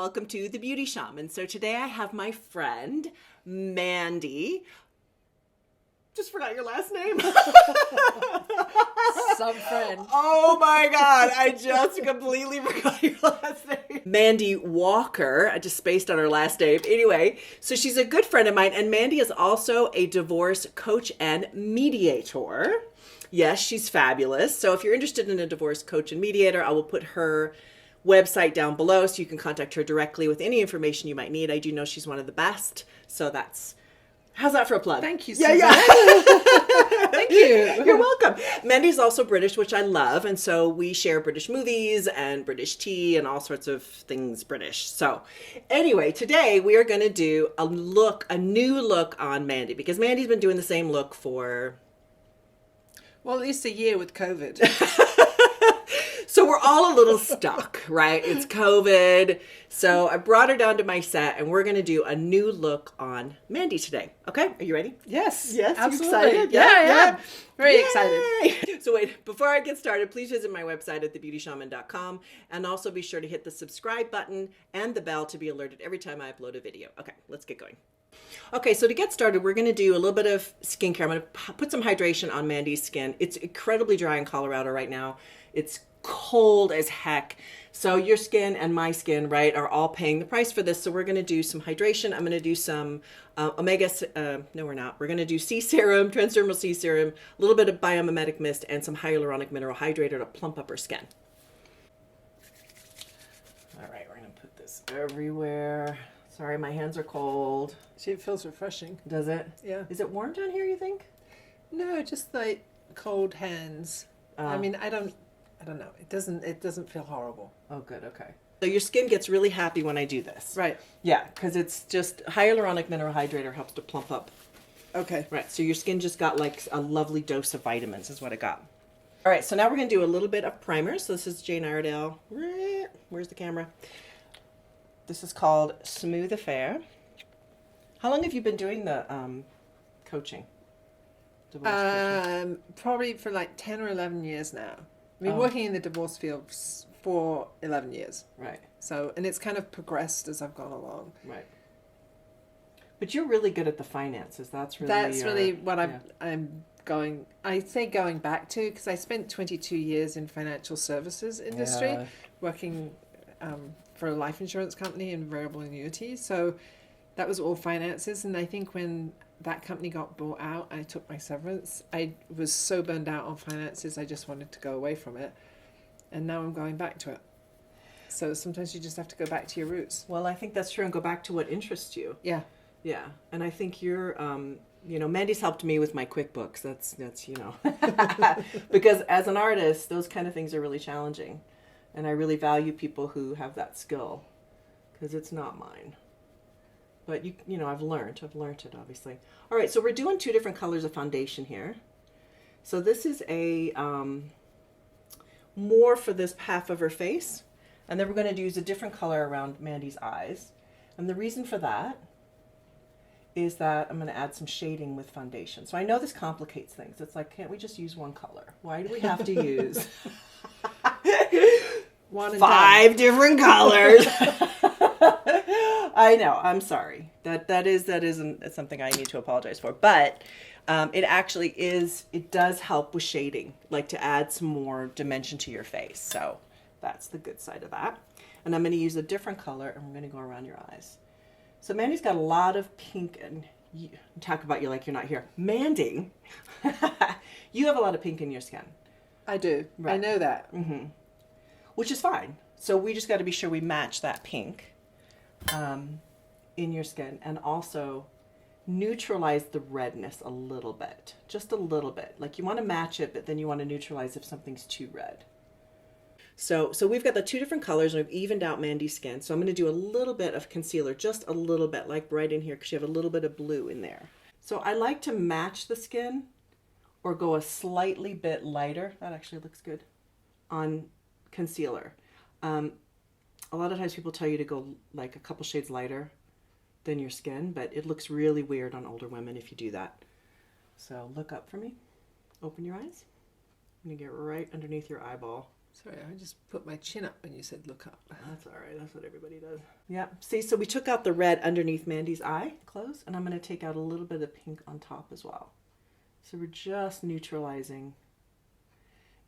welcome to The Beauty Shaman. So today I have my friend, Mandy. Just forgot your last name. Some friend. Oh my God, I just completely forgot your last name. Mandy Walker. I just spaced on her last name. Anyway, so she's a good friend of mine, and Mandy is also a divorce coach and mediator. Yes, she's fabulous. So if you're interested in a divorce coach and mediator, I will put her website down below so you can contact her directly with any information you might need. I do know she's one of the best. So how's that for a plug? Thank you, Yeah, Susan. yeah. Thank you. You're welcome. Mandy's also British, which I love. And so we share British movies and British tea and all sorts of things British. So anyway, today we are going to do a new look on Mandy, because Mandy's been doing the same look for... Well, at least a year with COVID. So we're all a little stuck, right? It's COVID. So I brought her down to my set, and we're going to do a new look on Mandy today. Okay? Are you ready? Yes. Yes. Absolutely. You excited? Yeah. Very Yay! excited. So wait, before I get started, please visit my website at thebeautyshaman.com, and also be sure to hit the subscribe button and the bell to be alerted every time I upload a video. Okay, let's get going. Okay, so to get started, we're going to do a little bit of skincare. I'm going to put some hydration on Mandy's skin. It's incredibly dry in Colorado right now. It's cold as heck. So your skin and my skin, right, are all paying the price for this. So we're going to do some hydration. I'm going to do some no, we're not. We're going to do C serum, transdermal C serum, a little bit of biomimetic mist, and some hyaluronic mineral hydrator to plump up her skin. All right, we're going to put this everywhere. Sorry, my hands are cold. See, it feels refreshing. Does it? Yeah. Is it warm down here, you think? No, just like cold hands. I mean, I don't know. It doesn't feel horrible. Oh, good. Okay. So your skin gets really happy when I do this. Right. Yeah, because it's just hyaluronic mineral hydrator helps to plump up. Okay. Right. So your skin just got like a lovely dose of vitamins is what it got. All right. So now we're going to do a little bit of primer. So this is Jane Iredale. Where's the camera? This is called Smooth Affair. How long have you been doing the coaching? Divorce coaching? Probably for like 10 or 11 years now. I've been working in the divorce field for 11 years. Right. So, and it's kind of progressed as I've gone along. Right. But you're really good at the finances. That's really what I'm going back to, because I spent 22 years in financial services industry, working for a life insurance company and variable annuities. So that was all finances. And I think when that company got bought out, I took my severance. I was so burned out on finances, I just wanted to go away from it. And now I'm going back to it. So sometimes you just have to go back to your roots. Well, I think that's true, and go back to what interests you. Yeah. Yeah. And I think you're, Mandy's helped me with my QuickBooks. That's because as an artist, those kind of things are really challenging. And I really value people who have that skill, because it's not mine. But I've learned it, obviously. All right, so we're doing 2 different colors of foundation here. So this is a more for this half of her face, and then we're going to use a different color around Mandy's eyes. And the reason for that is that I'm going to add some shading with foundation. So I know this complicates things. It's like, can't we just use one color? Why do we have to use 5 different colors? I know. I'm sorry. That isn't something I need to apologize for. But it actually is. It does help with shading, like to add some more dimension to your face. So that's the good side of that. And I'm going to use a different color, and we're going to go around your eyes. So Mandy's got a lot of pink, and talk about you like you're not here. Mandy, you have a lot of pink in your skin. I do. Right. I know that. Mm-hmm. Which is fine. So we just got to be sure we match that pink in your skin, and also neutralize the redness a little bit. Just a little bit. Like you want to match it, but then you want to neutralize if something's too red. So we've got the 2 different colors, and we've evened out Mandy's skin. So I'm going to do a little bit of concealer, just a little bit, like right in here, because you have a little bit of blue in there. So I like to match the skin or go a slightly bit lighter. That actually looks good on concealer. A lot of times people tell you to go like a couple shades lighter than your skin, but it looks really weird on older women if you do that. So look up for me. Open your eyes. I'm going to get right underneath your eyeball. Sorry, I just put my chin up when you said look up. That's all right. That's what everybody does. Yeah. See, so we took out the red underneath Mandy's eye close, and I'm going to take out a little bit of pink on top as well. So we're just neutralizing.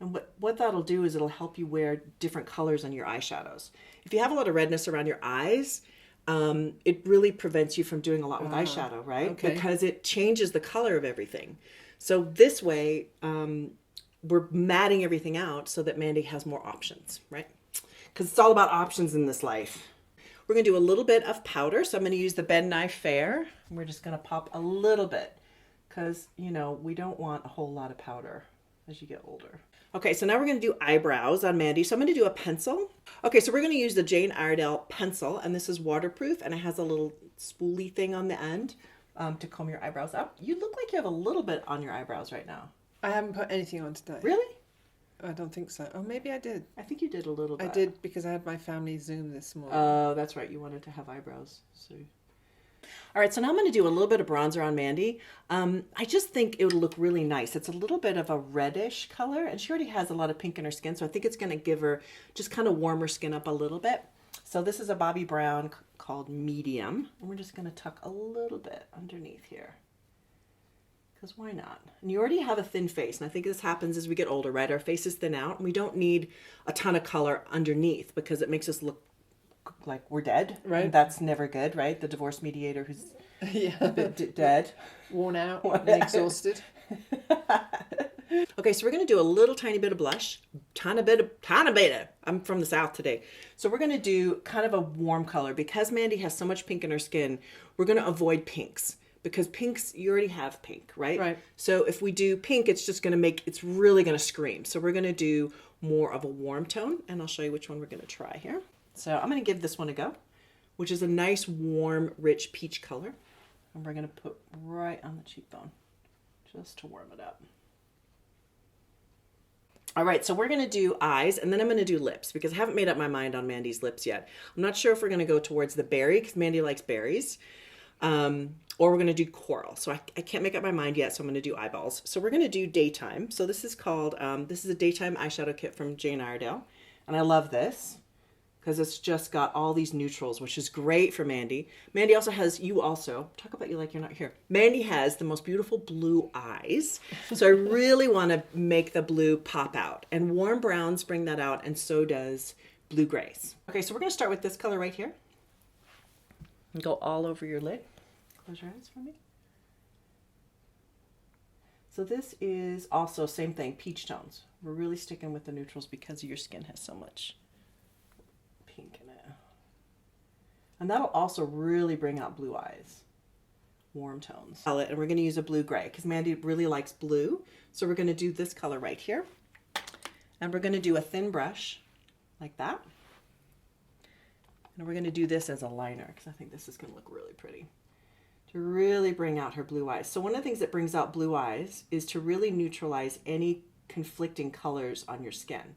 And what that'll do is it'll help you wear different colors on your eyeshadows. If you have a lot of redness around your eyes, it really prevents you from doing a lot with eyeshadow, right? Okay. Because it changes the color of everything. So this way, we're matting everything out so that Mandy has more options, right? Because it's all about options in this life. We're going to do a little bit of powder. So I'm going to use the bend knife Fair. And we're just going to pop a little bit because, you know, we don't want a whole lot of powder as you get older. Okay, so now we're going to do eyebrows on Mandy. So I'm going to do a pencil. Okay, so we're going to use the Jane Iredale pencil, and this is waterproof, and it has a little spoolie thing on the end to comb your eyebrows up. You look like you have a little bit on your eyebrows right now. I haven't put anything on today. Really? I don't think so. Oh, maybe I did. I think you did a little bit. I did because I had my family Zoom this morning. Oh, that's right. You wanted to have eyebrows. So. All right, so now I'm going to do a little bit of bronzer on Mandy. I just think it would look really nice. It's a little bit of a reddish color, and she already has a lot of pink in her skin, so I think it's going to give her just kind of warm her skin up a little bit. So this is a Bobbi Brown called Medium, and we're just going to tuck a little bit underneath here. Because why not? And you already have a thin face, and I think this happens as we get older, right? Our faces thin out, and we don't need a ton of color underneath because it makes us look like we're dead. Right. And that's never good, right? The divorce mediator who's a bit dead. Worn out and exhausted. Okay, so we're going to do a little tiny bit of blush. Tiny bit. I'm from the South today. So we're going to do kind of a warm color. Because Mandy has so much pink in her skin, we're going to avoid pinks. Because pinks, you already have pink, right? Right. So if we do pink, it's just going to make, it's really going to scream. So we're going to do more of a warm tone, and I'll show you which one we're going to try here. So I'm going to give this one a go, which is a nice, warm, rich peach color. And we're going to put right on the cheekbone, just to warm it up. All right, so we're going to do eyes, and then I'm going to do lips, because I haven't made up my mind on Mandy's lips yet. I'm not sure if we're going to go towards the berry, because Mandy likes berries. Or we're going to do coral. So I can't make up my mind yet, so I'm going to do eyeballs. So we're going to do daytime. So this is called, this is a daytime eyeshadow kit from Jane Iredale. And I love this because it's just got all these neutrals, which is great for Mandy. Mandy also has, talk about you like you're not here. Mandy has the most beautiful blue eyes. So I really want to make the blue pop out. And warm browns bring that out, and so does blue grays. Okay, so we're going to start with this color right here. And go all over your lid. Close your eyes for me. So this is also same thing, peach tones. We're really sticking with the neutrals because your skin has so much pink in it. And that'll also really bring out blue eyes. Warm tones. And we're going to use a blue gray because Mandy really likes blue. So we're going to do this color right here. And we're going to do a thin brush like that. And we're going to do this as a liner because I think this is going to look really pretty. To really bring out her blue eyes. So one of the things that brings out blue eyes is to really neutralize any conflicting colors on your skin.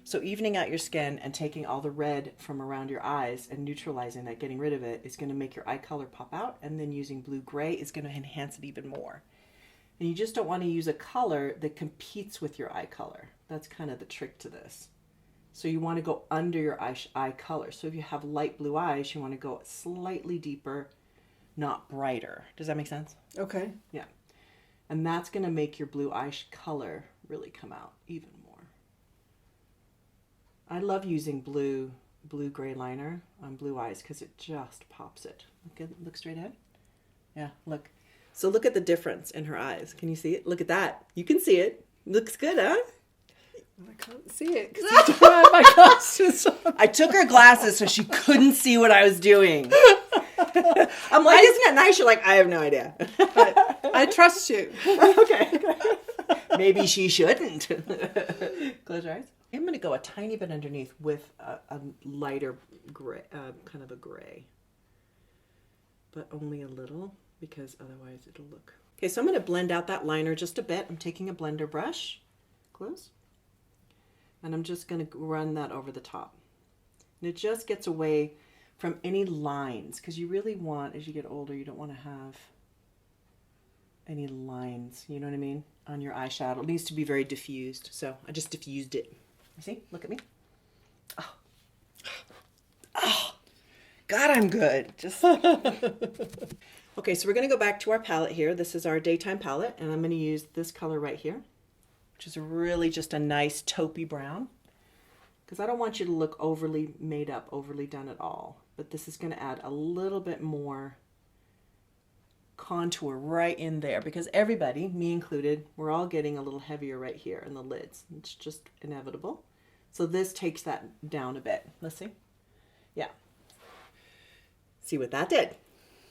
So evening out your skin and taking all the red from around your eyes and neutralizing that, getting rid of it, is going to make your eye color pop out, and then using blue gray is going to enhance it even more. And you just don't want to use a color that competes with your eye color. That's kind of the trick to this. So you want to go under your eye color. So if you have light blue eyes, you want to go slightly deeper, not brighter. Does that make sense? Okay. Yeah. And that's going to make your blue eye color really come out even more. I love using blue gray liner on blue eyes because it just pops it. Look straight ahead. Yeah, look. So look at the difference in her eyes. Can you see it? Look at that. You can see it. Looks good, huh? I can't see it because I don't have my glasses on. I took her glasses so she couldn't see what I was doing. I'm like, isn't it nice? You're like, I have no idea. I trust you. Okay. Maybe she shouldn't. Close your eyes. I'm going to go a tiny bit underneath with a lighter gray, kind of a gray. But only a little, because otherwise it'll look. Okay, so I'm going to blend out that liner just a bit. I'm taking a blender brush. Close. And I'm just going to run that over the top. And it just gets away from any lines, because you really want, as you get older, you don't want to have any lines, you know what I mean, on your eyeshadow. It needs to be very diffused. So I just diffused it. You see? Look at me. Oh. Oh. God, I'm good. Just okay, so we're going to go back to our palette here. This is our daytime palette, and I'm going to use this color right here, which is really just a nice taupey brown, because I don't want you to look overly made up, overly done at all. But this is going to add a little bit more contour right in there, because everybody, me included, we're all getting a little heavier right here in the lids. It's just inevitable. So this takes that down a bit. Let's see. Yeah. See what that did.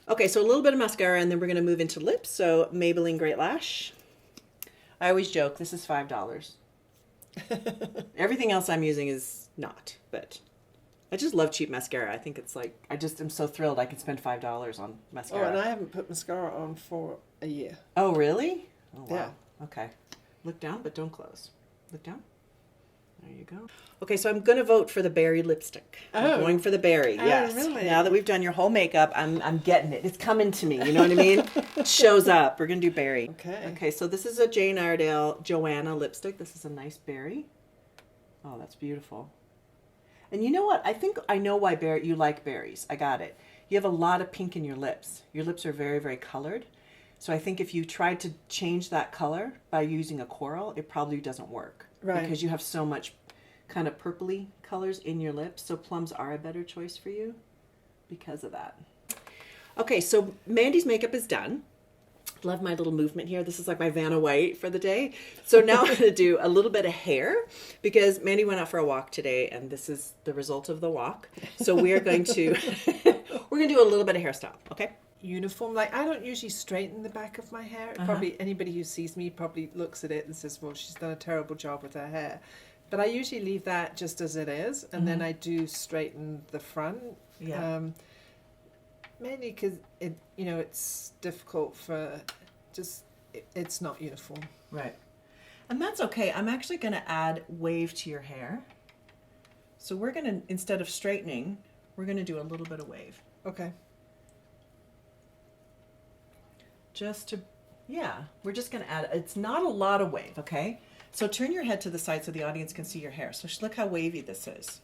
Okay, so a little bit of mascara, and then we're going to move into lips. So Maybelline Great Lash. I always joke, this is $5. Everything else I'm using is not, but I just love cheap mascara. I think it's like, I just am so thrilled I can spend $5 on mascara. Oh, and I haven't put mascara on for a year. Oh, really? Oh, wow. Yeah. Okay. Look down, but don't close. Look down. There you go. Okay, so I'm going to vote for the berry lipstick. I'm going for the berry, yes. Really? Now that we've done your whole makeup, I'm getting it. It's coming to me, you know what I mean? It shows up. We're going to do berry. Okay. Okay, so this is a Jane Iredale Joanna lipstick. This is a nice berry. Oh, that's beautiful. And you know what? I think I know why you like berries. I got it. You have a lot of pink in your lips. Your lips are very, very colored. So I think if you tried to change that color by using a coral, it probably doesn't work. Right. Because you have so much kind of purpley colors in your lips. So plums are a better choice for you because of that. Okay, so Mandy's makeup is done. Love my little movement here. This is like my Vanna White for the day. So now I'm going to do a little bit of hair, because Mandy went out for a walk today, and this is the result of the walk. So we're going to we're going to do a little bit of hairstyle, okay? Uniform. Like, I don't usually straighten the back of my hair. Probably anybody who sees me probably looks at it and says, well, she's done a terrible job with her hair. But I usually leave that just as it is, and then I do straighten the front. Yeah. Mainly because it's difficult for it's not uniform. Right. And that's okay. I'm actually going to add wave to your hair. So we're going to, instead of straightening, we're going to do a little bit of wave. Okay. Just to, yeah, we're just going to add, it's not a lot of wave, okay? So turn your head to the side so the audience can see your hair. So look how wavy this is,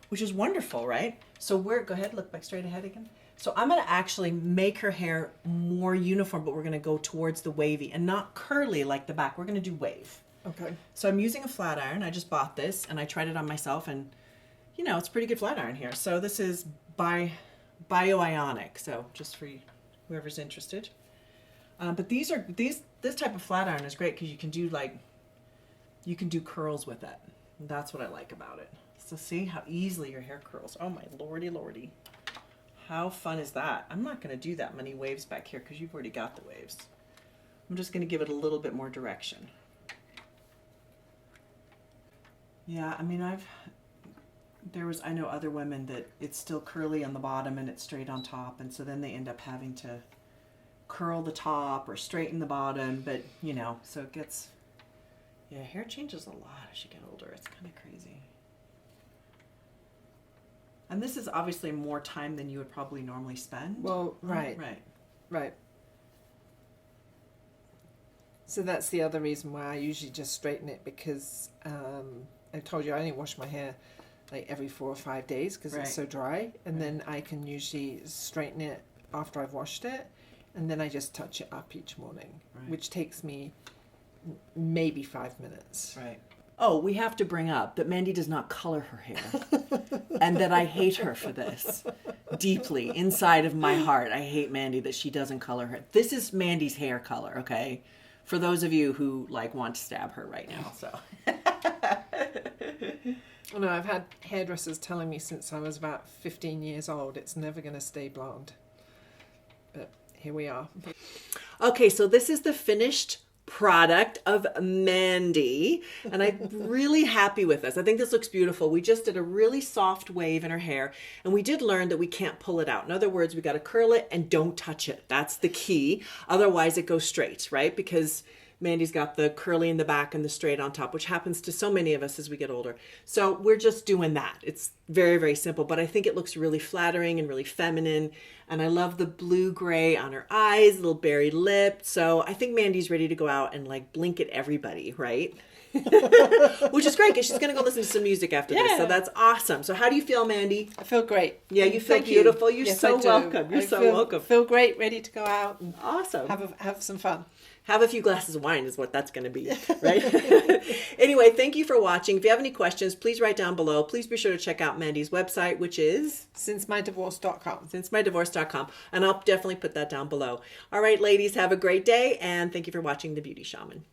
which is wonderful, right? So go ahead, look back straight ahead again. So I'm going to actually make her hair more uniform, but we're going to go towards the wavy and not curly like the back. We're going to do wave. Okay. So I'm using a flat iron. I just bought this and I tried it on myself, and it's a pretty good flat iron here. So this is by IONICS. So just for whoever's interested. But this type of flat iron is great because you can do curls with it. That's what I like about it. So see how easily your hair curls. Oh my lordy. How fun is that? I'm not going to do that many waves back here because you've already got the waves. I'm just going to give it a little bit more direction. Yeah, I mean, I know other women that it's still curly on the bottom and it's straight on top, and so then they end up having to curl the top or straighten the bottom, but so it gets, hair changes a lot as you get older. It's kind of crazy. And this is obviously more time than you would probably normally spend. Well, right. So that's the other reason why I usually just straighten it, because I told you I only wash my hair like every 4 or 5 days because it's so dry, and then I can usually straighten it after I've washed it, and then I just touch it up each morning, which takes me maybe 5 minutes. Right. Oh, we have to bring up that Mandy does not color her hair, and that I hate her for this deeply inside of my heart. I hate Mandy that she doesn't color her. This is Mandy's hair color, okay? For those of you who want to stab her right now, so. Oh, no, I've had hairdressers telling me since I was about 15 years old it's never going to stay blonde. But here we are. Okay, so this is the finished product of Mandy, and I'm really happy with this. I think this looks beautiful. We just did a really soft wave in her hair, and we did learn that we can't pull it out. In other words, we got to curl it and don't touch it. That's the key. Otherwise it goes straight, right? Because Mandy's got the curly in the back and the straight on top, which happens to so many of us as we get older. So we're just doing that. It's very, very simple, but I think it looks really flattering and really feminine. And I love the blue-gray on her eyes, little berry lip. So I think Mandy's ready to go out and like blink at everybody, right? Which is great because she's going to go listen to some music after this. So that's awesome. So how do you feel, Mandy? I feel great. Yeah, you feel beautiful. You're yes, so welcome. You're so welcome. Feel great, ready to go out and awesome. Have some fun. Have a few glasses of wine is what that's going to be, right? Anyway, thank you for watching. If you have any questions, please write down below. Please be sure to check out Mandy's website, which is sincemydivorce.com. sincemydivorce.com. And I'll definitely put that down below. All right, ladies, have a great day. And thank you for watching The Beauty Shaman.